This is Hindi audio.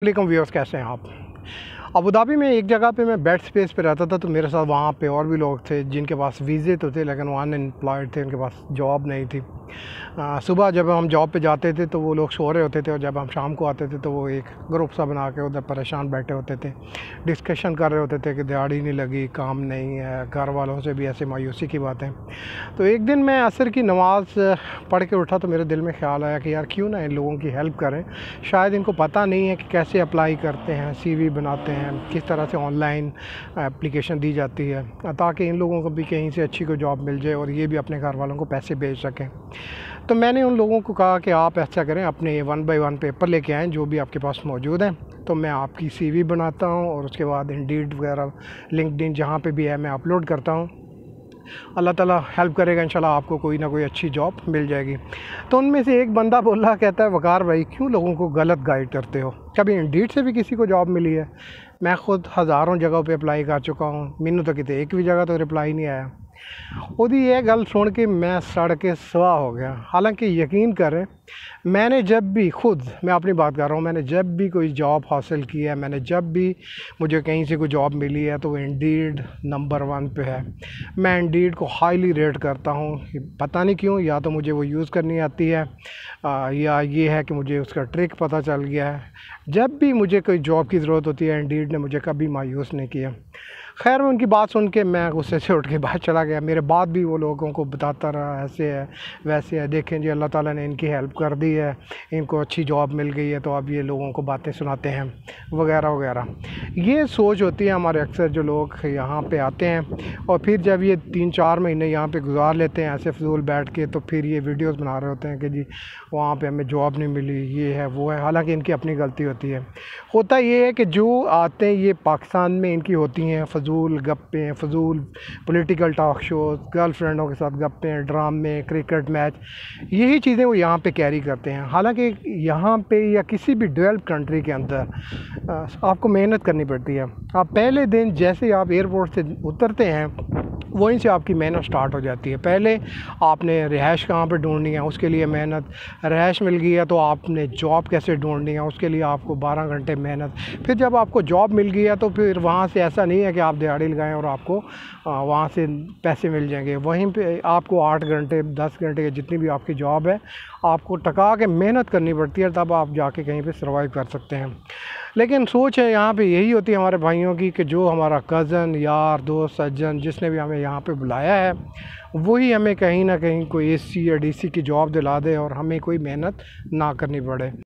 वालेकुम व्यूअर्स, कैसे हैं आप। अबू धाबी में एक जगह पे मैं बेड स्पेस पे रहता था, तो मेरे साथ वहाँ पे और भी लोग थे जिनके पास वीज़े तो थे लेकिन वो अनएम्प्लॉयड थे, उनके पास जॉब नहीं थी। सुबह जब हम जॉब पे जाते थे तो वो लोग सो रहे होते थे, और जब हम शाम को आते थे तो वो एक ग्रुप सा बना के उधर परेशान बैठे होते थे, डिस्कशन कर रहे होते थे कि दिहाड़ी नहीं लगी, काम नहीं है, घर वालों से भी ऐसे मायूसी की बातें। तो एक दिन मैं असर की नमाज़ पढ़ के उठा तो मेरे दिल में ख़्याल आया कि यार क्यों ना इन लोगों की हेल्प करें। शायद इनको पता नहीं है कि कैसे अप्लाई करते हैं, सीवी बनाते हैं, किस तरह से ऑनलाइन एप्लीकेशन दी जाती है, ताकि इन लोगों को भी कहीं से अच्छी कोई जॉब मिल जाए और ये भी अपने घर वालों को पैसे भेज सकें। तो मैंने उन लोगों को कहा कि आप ऐसा करें, अपने 1 बाय 1 पेपर लेके आएँ जो भी आपके पास मौजूद हैं, तो मैं आपकी सीवी बनाता हूँ और उसके बाद इंडीड वगैरह, लिंक्डइन जहाँ पे भी है मैं अपलोड करता हूँ। अल्लाह ताला हेल्प करेगा, इंशाल्लाह आपको कोई ना कोई अच्छी जॉब मिल जाएगी। तो उनमें से एक बंदा बोला, कहता है वकार भाई क्यों लोगों को गलत गाइड करते हो, कभी इंडीड से भी किसी को जॉब मिली है? मैं ख़ुद हज़ारों जगहों पे अप्लाई कर चुका हूँ, मैनू तो कितने एक भी जगह तो रिप्लाई नहीं आया। ਉਹਦੀ ये गल सुन के मैं सड़ के स्वाह हो गया। हालांकि यकीन करें, मैंने जब भी खुद, मैं अपनी बात कर रहा हूँ, मैंने जब भी कोई जॉब हासिल की है, मैंने जब भी मुझे कहीं से कोई जॉब मिली है तो इंडीड नंबर 1 पे है। मैं इंडीड को हाईली रेट करता हूँ, पता नहीं क्यों, या तो मुझे वो यूज़ करनी आती है या ये है कि मुझे उसका ट्रिक पता चल गया है। जब भी मुझे कोई जॉब की ज़रूरत होती है इंडीड ने मुझे कभी मायूस नहीं किया। खैर, मैं उनकी बात सुन के मैं गुस्से से उठ के बाहर चला गया। मेरे बाद भी वो लोगों को बताता रहा, ऐसे है वैसे है, देखें जी अल्लाह ताला ने इनकी हेल्प कर दी है, इनको अच्छी जॉब मिल गई है, तो अब ये लोगों को बातें सुनाते हैं वगैरह वगैरह। ये सोच होती है हमारे अक्सर जो लोग यहाँ पे आते हैं और फिर जब ये 3-4 महीने यहाँ पे गुजार लेते हैं ऐसे फजूल बैठ के, तो फिर ये वीडियोस बना रहे होते हैं कि जी वहाँ पे हमें जॉब नहीं मिली, ये है वो है। हालांकि इनकी अपनी गलती होती है। होता ये है कि जो आते हैं ये पाकिस्तान में इनकी होती हैं फजूल गप्पें, फजूल पॉलिटिकल टॉक शोज़, गर्लफ्रेंडों के साथ गप्पें, ड्रामे, क्रिकेट मैच, यही चीज़ें वो यहाँ पे कैरी करते हैं। हालांकि यहाँ पे या किसी भी डेवलप्ड कंट्री के अंदर आपको मेहनत करनी पड़ती है। आप पहले दिन जैसे ही आप एयरपोर्ट से उतरते हैं वहीं से आपकी मेहनत स्टार्ट हो जाती है। पहले आपने रिहाइश कहाँ पे ढूंढनी है, उसके लिए मेहनत। रिहाइश मिल गई है तो आपने जॉब कैसे ढूंढनी है, उसके लिए आपको 12 घंटे मेहनत। फिर जब आपको जॉब मिल गई है तो फिर वहाँ से ऐसा नहीं है कि आप दिहाड़ी लगाएं और आपको वहाँ से पैसे मिल जाएंगे। वहीं पे आपको 8 घंटे 10 घंटे की जितनी भी आपकी जॉब है आपको टका के मेहनत करनी पड़ती है, तब आप जाके कहीं पे सर्वाइव कर सकते हैं। लेकिन सोच है यहाँ पे यही होती है हमारे भाइयों की कि जो हमारा कज़न, यार, दोस्त, सज्जन जिसने भी हमें यहाँ पे बुलाया है वही हमें कहीं ना कहीं कोई एसी या डीसी की जॉब दिला दे और हमें कोई मेहनत ना करनी पड़े।